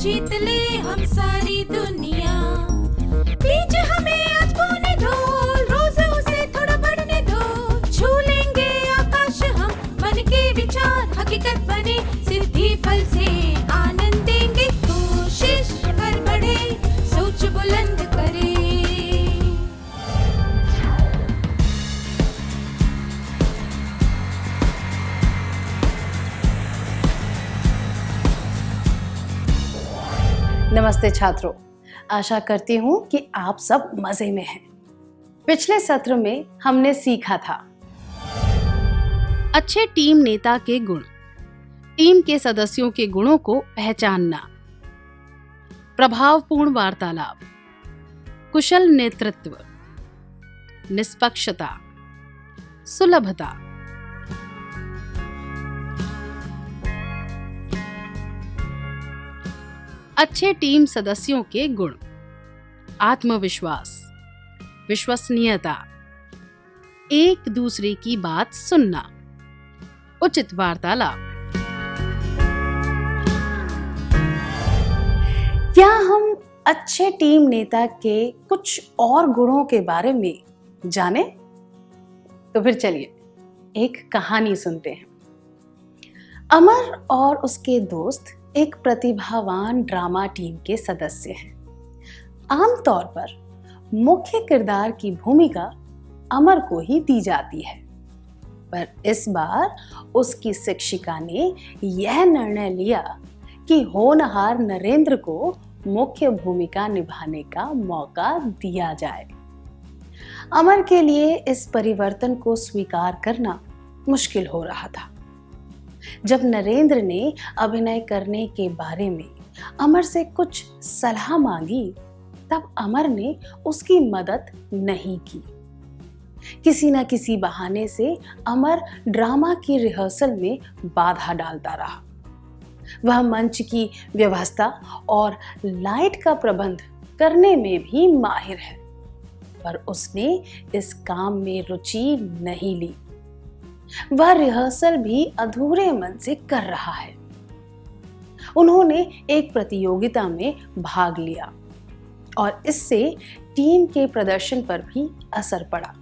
जीत ले हम सारी दुनिया। बीच हमें आज बोने दो, रोज उसे थोड़ा बढ़ने दो। छू लेंगे आकाश हम, मन के विचार हकीकत बने। सिद्धि फल से आनंद देंगे, कोशिश कर बढ़े, सोच बुलंद करे। नमस्ते छात्रों, आशा करती हूँ कि आप सब मजे में हैं। पिछले सत्र में हमने सीखा था अच्छे टीम नेता के गुण, टीम के सदस्यों के गुणों को पहचानना, प्रभावपूर्ण वार्तालाप, कुशल नेतृत्व, निष्पक्षता, सुलभता। अच्छे टीम सदस्यों के गुण: आत्मविश्वास, विश्वसनीयता, एक दूसरे की बात सुनना, उचित वार्तालाप। क्या हम अच्छे टीम नेता के कुछ और गुणों के बारे में जाने? तो फिर चलिए एक कहानी सुनते हैं। अमर और उसके दोस्त एक प्रतिभावान ड्रामा टीम के सदस्य हैं। आमतौर पर मुख्य किरदार की भूमिका अमर को ही दी जाती है, पर इस बार उसकी शिक्षिका ने यह निर्णय लिया कि होनहार नरेंद्र को मुख्य भूमिका निभाने का मौका दिया जाए। अमर के लिए इस परिवर्तन को स्वीकार करना मुश्किल हो रहा था। जब नरेंद्र ने अभिनय करने के बारे में अमर से कुछ सलाह मांगी, तब अमर ने उसकी मदद नहीं की। किसी न किसी बहाने से अमर ड्रामा की रिहर्सल में बाधा डालता रहा। वह मंच की व्यवस्था और लाइट का प्रबंध करने में भी माहिर है, पर उसने इस काम में रुचि नहीं ली। वह रिहर्सल भी अधूरे मन से कर रहा है। उन्होंने एक प्रतियोगिता में भाग लिया और इससे टीम के प्रदर्शन पर भी असर पड़ा।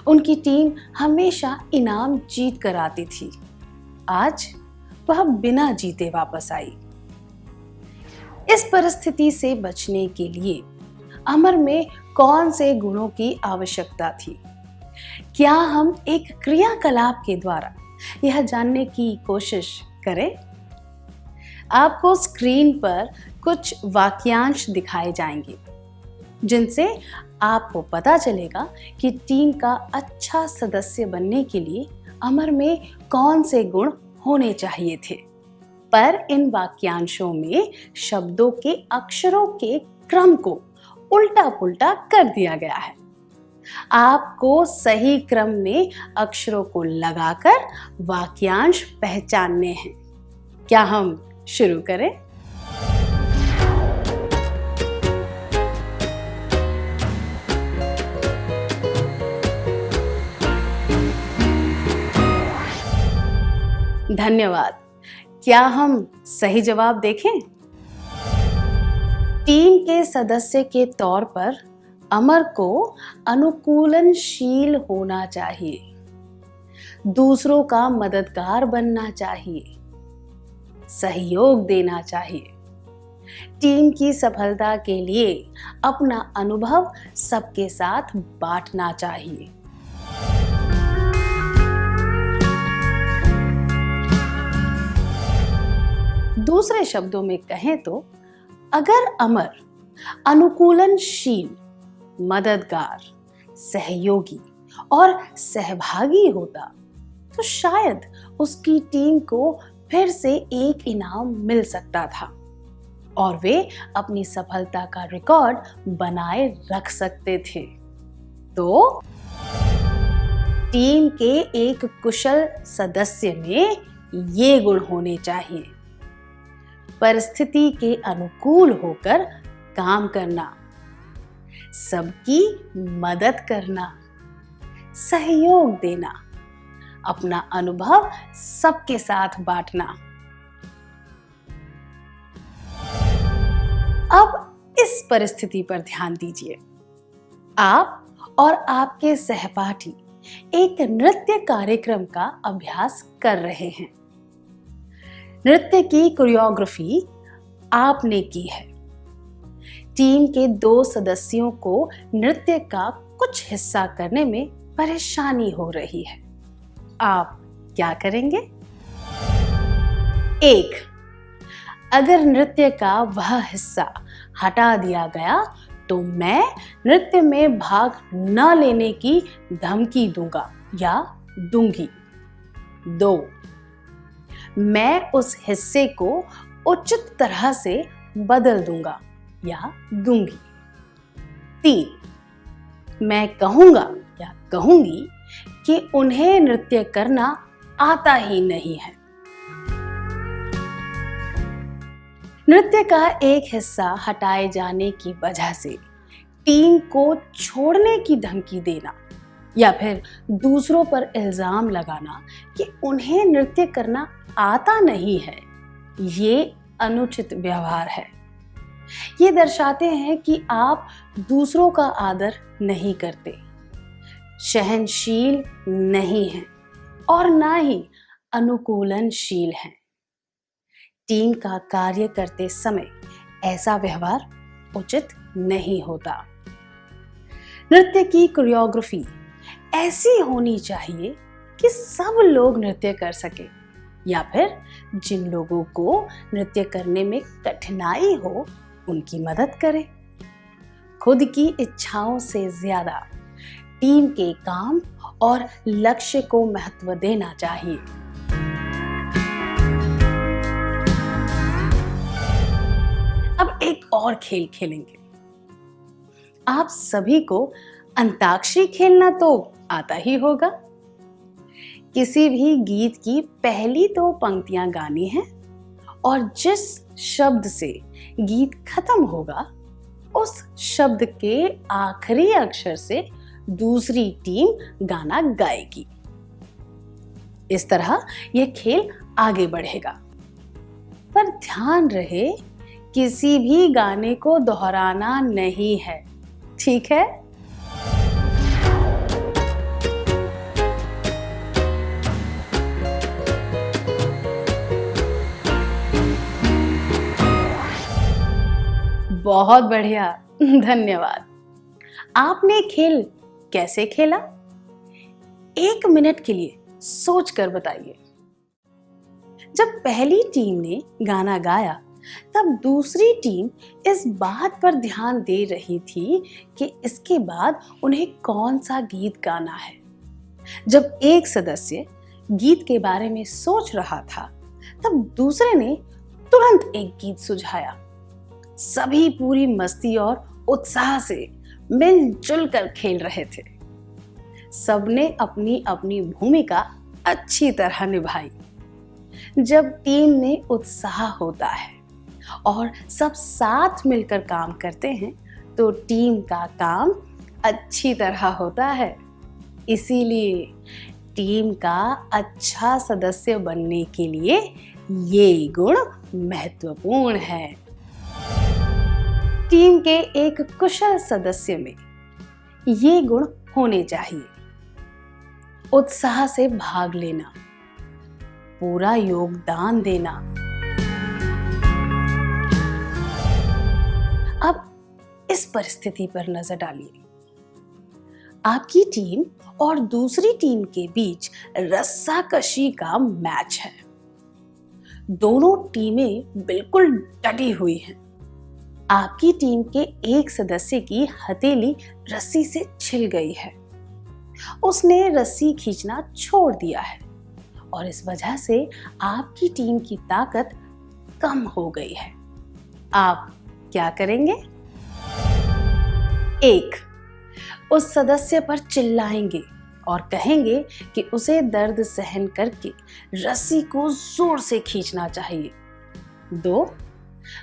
उनकी टीम हमेशा इनाम जीत कर आती थी। आज वह बिना जीते वापस आई। इस परिस्थिति से बचने के लिए अमर में कौन से गुणों की आवश्यकता थी? क्या हम एक क्रियाकलाप के द्वारा यह जानने की कोशिश करें? आपको स्क्रीन पर कुछ वाक्यांश दिखाए जाएंगे, जिनसे आपको पता चलेगा कि टीम का अच्छा सदस्य बनने के लिए अमर में कौन से गुण होने चाहिए थे। पर इन वाक्यांशों में शब्दों के अक्षरों के क्रम को उल्टा-पुल्टा कर दिया गया है। आपको सही क्रम में अक्षरों को लगाकर वाक्यांश पहचानने हैं। क्या हम शुरू करें? धन्यवाद। क्या हम सही जवाब देखें? टीम के सदस्य के तौर पर अमर को अनुकूलनशील होना चाहिए, दूसरों का मददगार बनना चाहिए, सहयोग देना चाहिए, टीम की सफलता के लिए अपना अनुभव सबके साथ बांटना चाहिए। दूसरे शब्दों में कहें तो अगर अमर अनुकूलनशील, मददगार, सहयोगी और सहभागी होता, तो शायद उसकी टीम को फिर से एक इनाम मिल सकता था और वे अपनी सफलता का रिकॉर्ड बनाए रख सकते थे। तो टीम के एक कुशल सदस्य में ये गुण होने चाहिए: परिस्थिति के अनुकूल होकर काम करना, सबकी मदद करना, सहयोग देना, अपना अनुभव सबके साथ बांटना। अब इस परिस्थिति पर ध्यान दीजिए। आप और आपके सहपाठी एक नृत्य कार्यक्रम का अभ्यास कर रहे हैं। नृत्य की कोरियोग्राफी आपने की है। टीम के 2 सदस्यों को नृत्य का कुछ हिस्सा करने में परेशानी हो रही है। आप क्या करेंगे? 1. अगर नृत्य का वह हिस्सा हटा दिया गया तो मैं नृत्य में भाग न लेने की धमकी दूंगा या दूंगी। 2. मैं उस हिस्से को उचित तरह से बदल दूंगा या दूंगी। 3. मैं कहूंगा या कहूंगी कि उन्हें नृत्य करना आता ही नहीं है। नृत्य का एक हिस्सा हटाए जाने की वजह से टीम को छोड़ने की धमकी देना या फिर दूसरों पर इल्जाम लगाना कि उन्हें नृत्य करना आता नहीं है, ये अनुचित व्यवहार है। ये दर्शाते हैं कि आप दूसरों का आदर नहीं करते, सहनशील नहीं हैं और ना ही अनुकूलनशील हैं। टीम का कार्य करते समय ऐसा व्यवहार उचित नहीं होता। नृत्य की कोरियोग्राफी ऐसी होनी चाहिए कि सब लोग नृत्य कर सके या फिर जिन लोगों को नृत्य करने में कठिनाई हो उनकी मदद करें। खुद की इच्छाओं से ज्यादा टीम के काम और लक्ष्य को महत्व देना चाहिए। अब एक और खेल खेलेंगे। आप सभी को अंताक्षरी खेलना तो आता ही होगा। किसी भी गीत की पहली 2 पंक्तियां गानी है और जिस शब्द से गीत खत्म होगा उस शब्द के आखिरी अक्षर से दूसरी टीम गाना गाएगी। इस तरह यह खेल आगे बढ़ेगा, पर ध्यान रहे किसी भी गाने को दोहराना नहीं है, ठीक है? बहुत बढ़िया, धन्यवाद। आपने खेल कैसे खेला? 1 मिनट के लिए सोच कर बताइए। जब पहली टीम ने गाना गाया तब दूसरी टीम इस बात पर ध्यान दे रही थी कि इसके बाद उन्हें कौन सा गीत गाना है। जब एक सदस्य गीत के बारे में सोच रहा था तब दूसरे ने तुरंत एक गीत सुझाया। सभी पूरी मस्ती और उत्साह से मिलजुल कर खेल रहे थे। सबने अपनी अपनी भूमिका अच्छी तरह निभाई। जब टीम में उत्साह होता है और सब साथ मिलकर काम करते हैं तो टीम का काम अच्छी तरह होता है। इसीलिए टीम का अच्छा सदस्य बनने के लिए ये गुण महत्वपूर्ण है। टीम के एक कुशल सदस्य में ये गुण होने चाहिए: उत्साह से भाग लेना, पूरा योगदान देना। अब इस परिस्थिति पर नजर डालिए। आपकी टीम और दूसरी टीम के बीच रस्साकशी का मैच है। दोनों टीमें बिल्कुल डटी हुई हैं। आपकी टीम के एक सदस्य की हथेली रस्सी से छिल गई है। उसने रस्सी खींचना छोड़ दिया है और इस वजह से आपकी टीम की ताकत कम हो गई है। आप क्या करेंगे? 1. उस सदस्य पर चिल्लाएंगे और कहेंगे कि उसे दर्द सहन करके रस्सी को जोर से खींचना चाहिए। 2.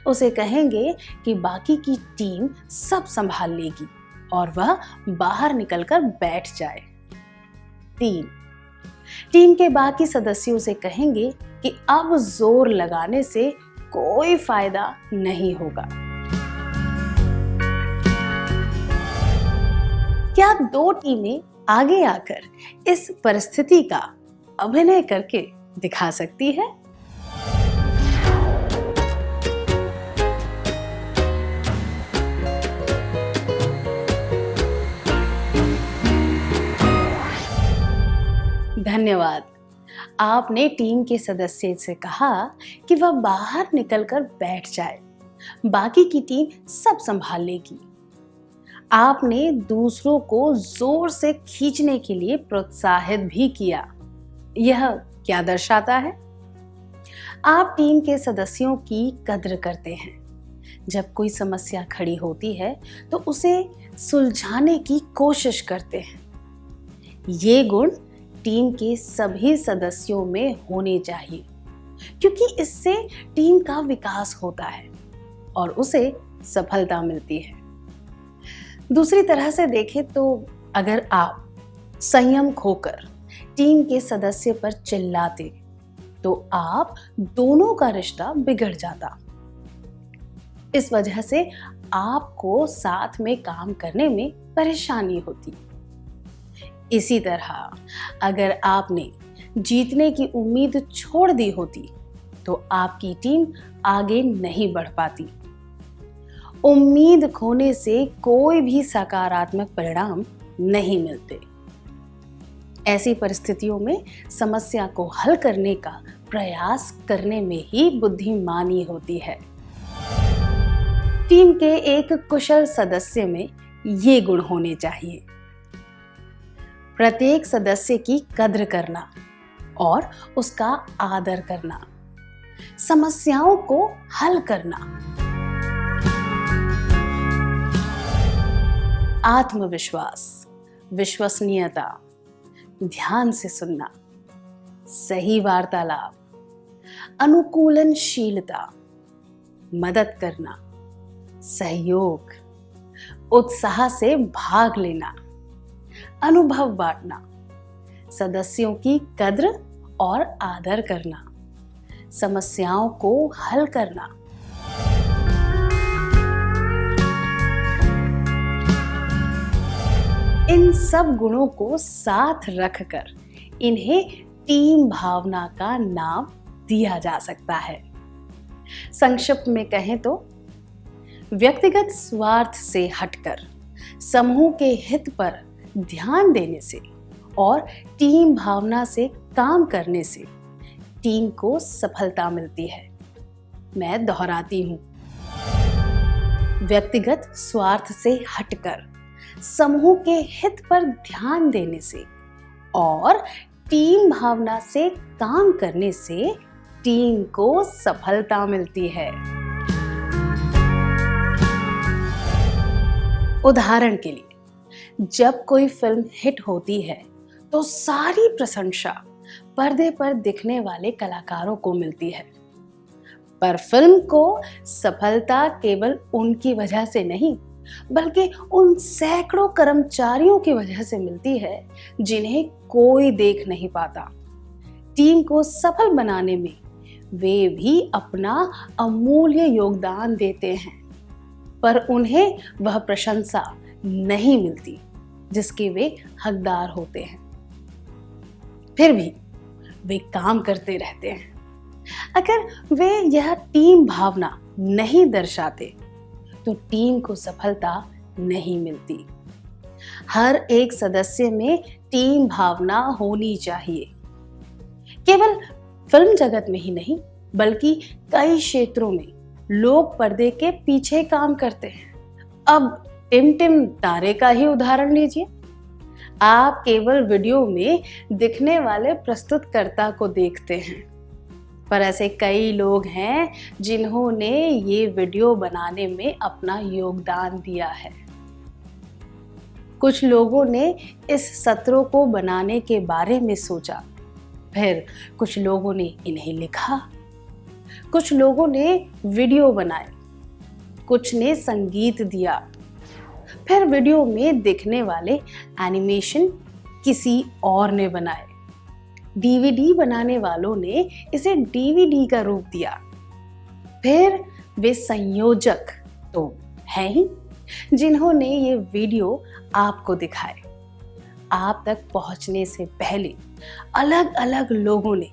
उसे कहेंगे कि बाकी की टीम सब संभाल लेगी और वह बाहर निकलकर बैठ जाए। 3. टीम के बाकी सदस्यों से कहेंगे कि अब जोर लगाने से कोई फायदा नहीं होगा। क्या दो टीमें आगे आकर इस परिस्थिति का अभिनय करके दिखा सकती है? धन्यवाद। आपने टीम के सदस्य से कहा कि वह बाहर निकलकर बैठ जाए, बाकी की टीम सब संभाल लेगी। आपने दूसरों को जोर से खींचने के लिए प्रोत्साहित भी किया। यह क्या दर्शाता है? आप टीम के सदस्यों की कद्र करते हैं। जब कोई समस्या खड़ी होती है तो उसे सुलझाने की कोशिश करते हैं। ये गुण टीम के सभी सदस्यों में होने चाहिए, क्योंकि इससे टीम का विकास होता है और उसे सफलता मिलती है। दूसरी तरह से देखें तो अगर आप संयम खोकर टीम के सदस्य पर चिल्लाते तो आप दोनों का रिश्ता बिगड़ जाता। इस वजह से आपको साथ में काम करने में परेशानी होती। इसी तरह अगर आपने जीतने की उम्मीद छोड़ दी होती तो आपकी टीम आगे नहीं बढ़ पाती। उम्मीद खोने से कोई भी सकारात्मक परिणाम नहीं मिलते। ऐसी परिस्थितियों में समस्या को हल करने का प्रयास करने में ही बुद्धिमानी होती है। टीम के एक कुशल सदस्य में ये गुण होने चाहिए: प्रत्येक सदस्य की कद्र करना और उसका आदर करना, समस्याओं को हल करना, आत्मविश्वास, विश्वसनीयता, ध्यान से सुनना, सही वार्तालाप, अनुकूलनशीलता, मदद करना, सहयोग, उत्साह से भाग लेना, अनुभव बांटना, सदस्यों की कद्र और आदर करना, समस्याओं को हल करना। इन सब गुणों को साथ रखकर इन्हें टीम भावना का नाम दिया जा सकता है। संक्षिप्त में कहें तो व्यक्तिगत स्वार्थ से हटकर समूह के हित पर ध्यान देने से और टीम भावना से काम करने से टीम को सफलता मिलती है। मैं दोहराती हूं, व्यक्तिगत स्वार्थ से हटकर समूह के हित पर ध्यान देने से और टीम भावना से काम करने से टीम को सफलता मिलती है। उदाहरण के लिए, जब कोई फिल्म हिट होती है तो सारी प्रशंसा पर्दे पर दिखने वाले कलाकारों को मिलती है, पर फिल्म को सफलता केवल उनकी वजह से नहीं बल्कि उन सैकड़ों कर्मचारियों की वजह से मिलती है जिन्हें कोई देख नहीं पाता। टीम को सफल बनाने में वे भी अपना अमूल्य योगदान देते हैं, पर उन्हें वह प्रशंसा नहीं मिलती जिसके वे हकदार होते हैं। फिर भी वे काम करते रहते हैं। अगर वे यह टीम भावना नहीं दर्शाते तो टीम को सफलता नहीं मिलती। हर एक सदस्य में टीम भावना होनी चाहिए। केवल फिल्म जगत में ही नहीं बल्कि कई क्षेत्रों में लोग पर्दे के पीछे काम करते हैं। अब टिम तारे का ही उदाहरण लीजिए। आप केवल वीडियो में दिखने वाले प्रस्तुतकर्ता को देखते हैं, पर ऐसे कई लोग हैं जिन्होंने ये वीडियो बनाने में अपना योगदान दिया है। कुछ लोगों ने इस सत्रों को बनाने के बारे में सोचा, फिर कुछ लोगों ने इन्हें लिखा, कुछ लोगों ने वीडियो बनाए, कुछ ने संगीत दिया, फिर वीडियो में दिखने वाले एनिमेशन किसी और ने बनाए। डीवीडी बनाने वालों ने इसे डीवीडी का रूप दिया। फिर वे संयोजक तो हैं ही, जिन्होंने ये वीडियो आपको दिखाए। आप तक पहुंचने से पहले अलग अलग लोगों ने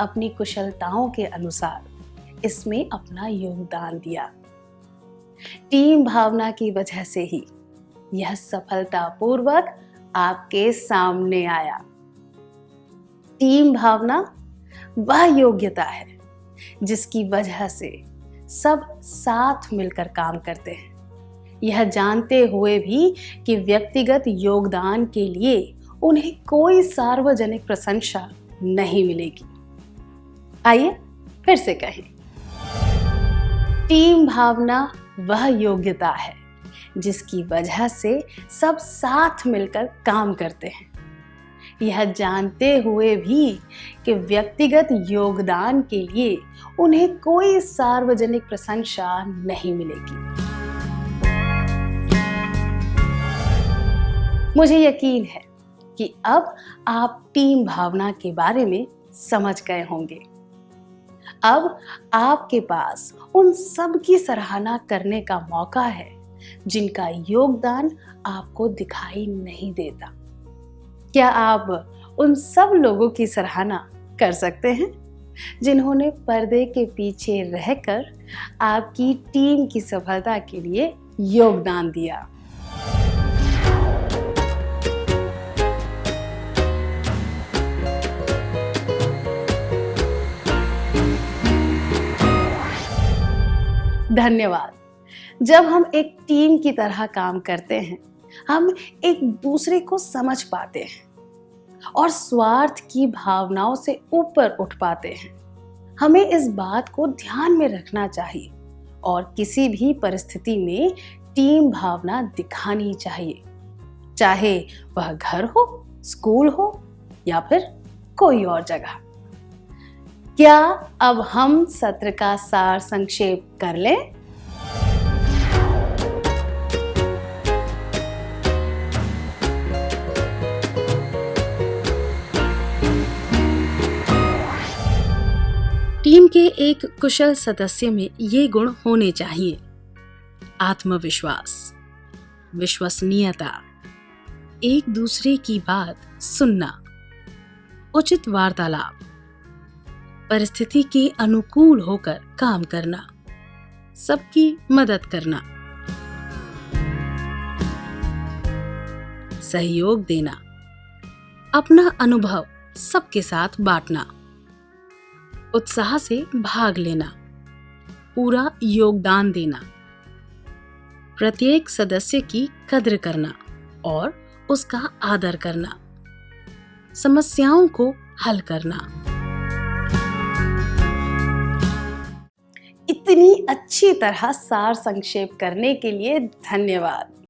अपनी कुशलताओं के अनुसार इसमें अपना योगदान दिया। टीम भावना की वजह से ही यह सफलतापूर्वक आपके सामने आया। टीम भावना वह योग्यता है जिसकी वजह से सब साथ मिलकर काम करते हैं, यह जानते हुए भी कि व्यक्तिगत योगदान के लिए उन्हें कोई सार्वजनिक प्रशंसा नहीं मिलेगी। आइए फिर से कहें, टीम भावना वह योग्यता है जिसकी वजह से सब साथ मिलकर काम करते हैं, यह जानते हुए भी कि व्यक्तिगत योगदान के लिए उन्हें कोई सार्वजनिक प्रशंसा नहीं मिलेगी। मुझे यकीन है कि अब आप टीम भावना के बारे में समझ गए होंगे। अब आपके पास उन सब की सराहना करने का मौका है जिनका योगदान आपको दिखाई नहीं देता। क्या आप उन सब लोगों की सराहना कर सकते हैं जिन्होंने पर्दे के पीछे रहकर आपकी टीम की सफलता के लिए योगदान दिया? धन्यवाद। जब हम एक टीम की तरह काम करते हैं, हम एक दूसरे को समझ पाते हैं और स्वार्थ की भावनाओं से ऊपर उठ पाते हैं। हमें इस बात को ध्यान में रखना चाहिए और किसी भी परिस्थिति में टीम भावना दिखानी चाहिए, चाहे वह घर हो, स्कूल हो या फिर कोई और जगह। क्या अब हम सत्र का सार संक्षेप कर लें? टीम के एक कुशल सदस्य में ये गुण होने चाहिए: आत्मविश्वास, विश्वसनीयता, एक दूसरे की बात सुनना, उचित वार्तालाप, परिस्थिति के अनुकूल होकर काम करना, सबकी मदद करना, सहयोग देना, अपना अनुभव सबके साथ बांटना, उत्साह से भाग लेना, पूरा योगदान देना, प्रत्येक सदस्य की कद्र करना और उसका आदर करना, समस्याओं को हल करना। इतनी अच्छी तरह सार संक्षेप करने के लिए धन्यवाद।